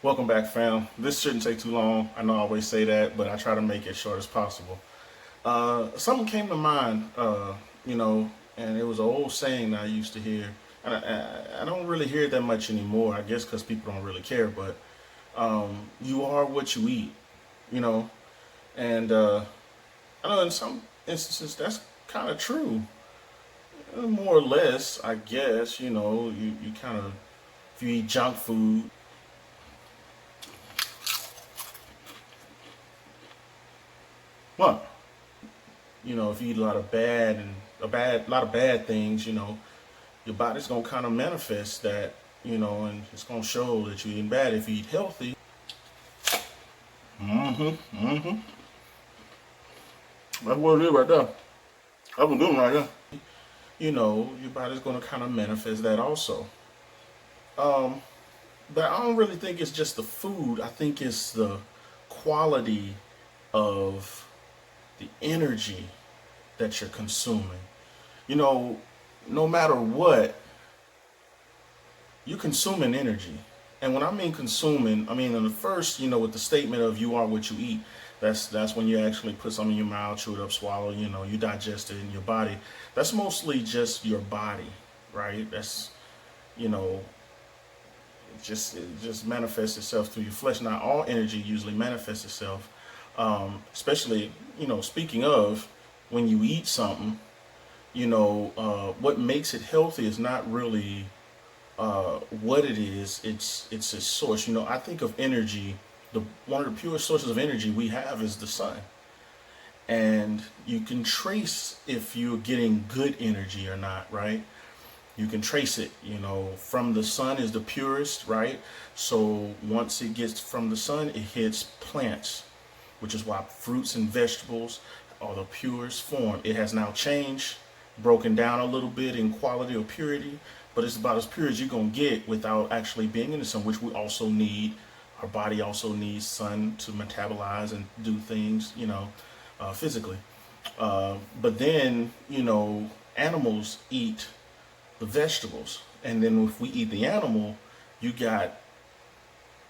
Welcome back, fam. This shouldn't take too long. I know I always say that, but I try to make it short as possible. Something came to mind, and it was an old saying that I used to hear. And I don't really hear it that much anymore, I guess because people don't really care, but you are what you eat, you know. And I know in some instances that's kind of true, more or less, I guess, you kind of, if you eat junk food, what? If you eat a lot of bad and a lot of bad things, your body's gonna kind of manifest that, and it's gonna show that you're eating bad. If you eat healthy, mm-hmm. That's what it is right there. That's what I'm doing right there. Your body's gonna kind of manifest that also. Um, but I don't really think it's just the food. I think it's the quality of the energy that you're consuming. You know, no matter what, you're consuming energy. And when I mean consuming, I mean in the first, with the statement of you are what you eat. That's when you actually put something in your mouth, chew it up, swallow. You digest it in your body. That's mostly just your body, right? That's you know, it just manifests itself through your flesh. Not all energy usually manifests itself, especially speaking of when you eat something. What makes it healthy is not really what it is. It's a source. I think of energy. The one of the purest sources of energy we have is the sun, and you can trace if you're getting good energy or not. Right? You can trace it. From the sun is the purest. Right? So once it gets from the sun, it hits plants, which is why fruits and vegetables are the purest form. It has now changed, broken down a little bit in quality or purity, but it's about as pure as you're gonna get without actually being in the sun, which we also need. Our body also needs sun to metabolize and do things, physically. But then, animals eat the vegetables, and then if we eat the animal, you got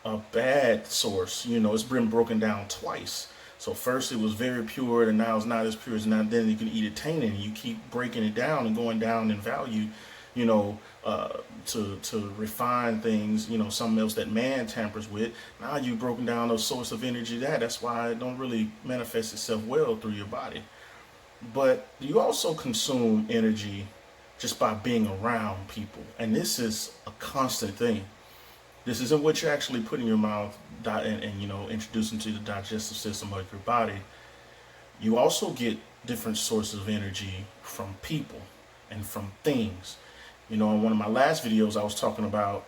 a bad source. It's been broken down twice. So first it was very pure, and now it's not as pure as now. Then you can eat it tainted, and you keep breaking it down and going down in value. You know, to refine things. Something else that man tampers with. Now you've broken down a source of energy. That's why it don't really manifest itself well through your body. But you also consume energy just by being around people, and this is a constant thing. This isn't what you're actually putting in your mouth and introducing to the digestive system of your body. You also get different sources of energy from people and from things. In one of my last videos, I was talking about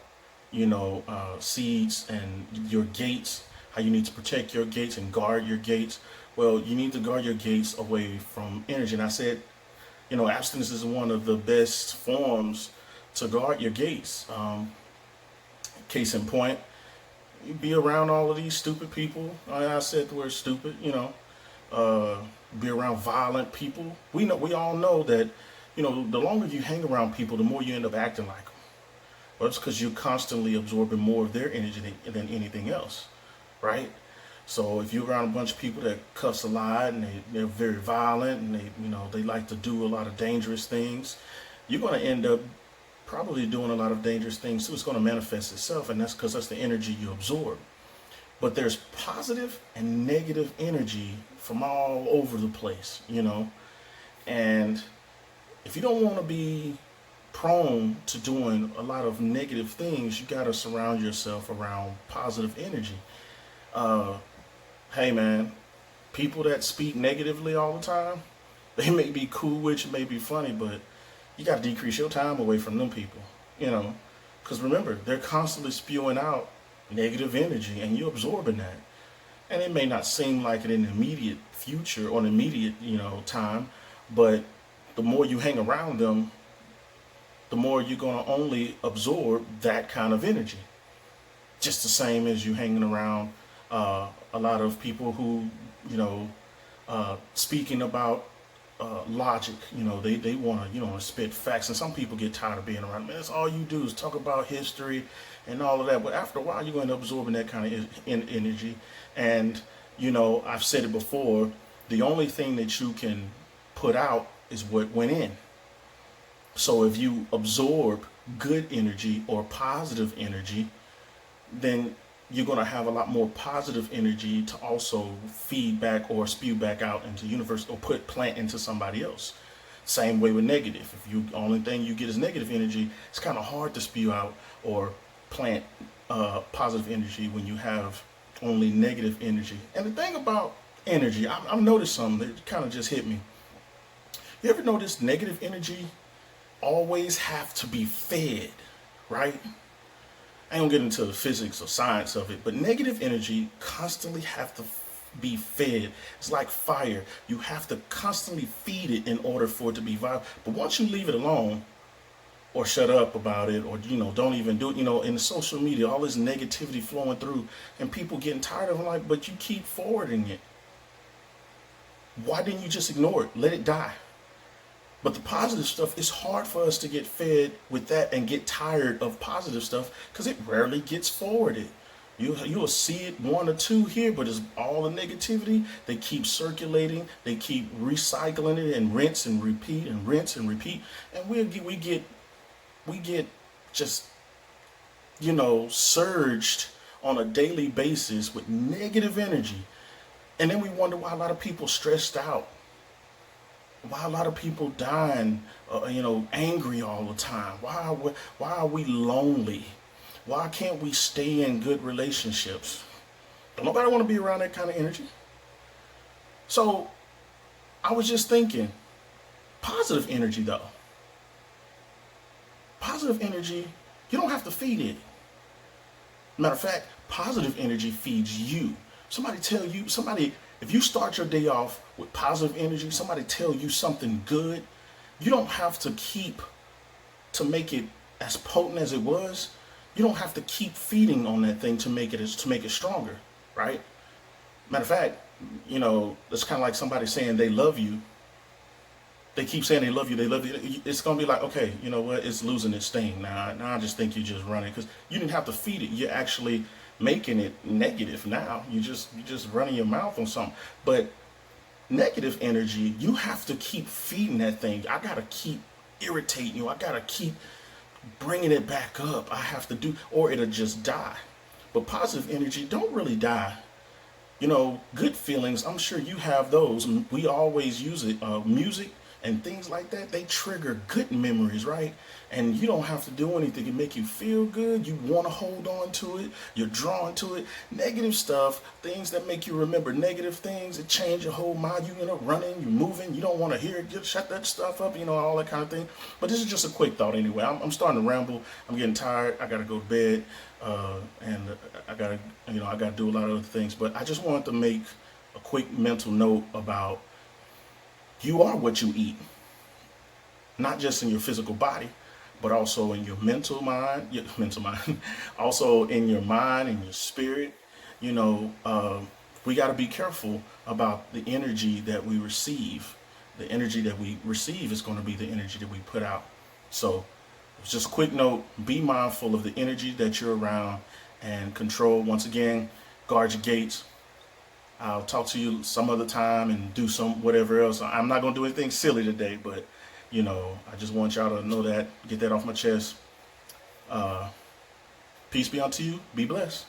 seeds and your gates, how you need to protect your gates and guard your gates. Well, you need to guard your gates away from energy. And I said, abstinence is one of the best forms to guard your gates. Case in point, you be around all of these stupid people. I said the word stupid. Uh, be around violent people. We all know that. The longer you hang around people, the more you end up acting like them. Well, it's because you're constantly absorbing more of their energy than anything else, right? So if you're around a bunch of people that cuss a lot and they're very violent and they like to do a lot of dangerous things, you're going to end up probably doing a lot of dangerous things too. It's going to manifest itself, and that's because that's the energy you absorb. But there's positive and negative energy from all over the place. And if you don't want to be prone to doing a lot of negative things, you got to surround yourself around positive energy. Uh, hey man, people that speak negatively all the time, they may be cool, which may be funny, but you got to decrease your time away from them people, because remember, they're constantly spewing out negative energy and you're absorbing that. And it may not seem like it in the immediate future or an immediate, time, but the more you hang around them, the more you're going to only absorb that kind of energy. Just the same as you hanging around a lot of people who, speaking about logic. They want to, spit facts. And some people get tired of being around. Man, that's all you do is talk about history and all of that. But after a while, you're going to end up absorbing that kind of energy. And, I've said it before, the only thing that you can put out is what went in. So if you absorb good energy or positive energy, then you're going to have a lot more positive energy to also feed back or spew back out into the universe or plant into somebody else. Same way with negative. If you only thing you get is negative energy, it's kind of hard to spew out or plant positive energy when you have only negative energy. And the thing about energy, I've noticed something that kind of just hit me. You ever notice negative energy always have to be fed, right? I ain't gonna get into the physics or science of it, but negative energy constantly have to be fed. It's like fire. You have to constantly feed it in order for it to be viable. But once you leave it alone or shut up about it or, don't even do it, in the social media, all this negativity flowing through and people getting tired of it, like, but you keep forwarding it. Why didn't you just ignore it? Let it die. But the positive stuff, it's hard for us to get fed with that and get tired of positive stuff because it rarely gets forwarded. You'll see it one or two here, but it's all the negativity. They keep circulating. They keep recycling it and rinse and repeat and rinse and repeat. And we get just, surged on a daily basis with negative energy. And then we wonder why a lot of people stressed out. Why a lot of people dying, angry all the time? Why are we lonely? Why can't we stay in good relationships? Don't nobody want to be around that kind of energy. So I was just thinking, positive energy though. Positive energy, you don't have to feed it. Matter of fact, positive energy feeds you. If you start your day off with positive energy, somebody tell you something good, you don't have to make it as potent as it was. You don't have to keep feeding on that thing to make it stronger, right? Matter of fact, it's kind of like somebody saying they love you. They keep saying they love you. It's gonna be like, okay, you know what? It's losing its sting now. I just think you're just running because you didn't have to feed it. You're actually making it negative now. You just running your mouth on something. But negative energy, you have to keep feeding that thing. I gotta keep irritating you. I gotta keep bringing it back up. I have to do, or it'll just die. But positive energy don't really die. Good feelings, I'm sure you have those. We always use it. Music and things like that, they trigger good memories, right? And you don't have to do anything to make you feel good. You want to hold on to it. You're drawn to it. Negative stuff, things that make you remember negative things, it change your whole mind. You end up running, you're moving. You don't want to hear it. Just shut that stuff up, all that kind of thing. But this is just a quick thought anyway. I'm starting to ramble. I'm getting tired. I got to go to bed. And I got to do a lot of other things. But I just wanted to make a quick mental note about you are what you eat. Not just in your physical body, but also in your mental mind, also in your mind and your spirit. We got to be careful about the energy that we receive. The energy that we receive is going to be the energy that we put out. So just a quick note, be mindful of the energy that you're around and control. Once again, guard your gates. I'll talk to you some other time and do some whatever else. I'm not going to do anything silly today, but I just want y'all to know that, get that off my chest. Peace be unto you. Be blessed.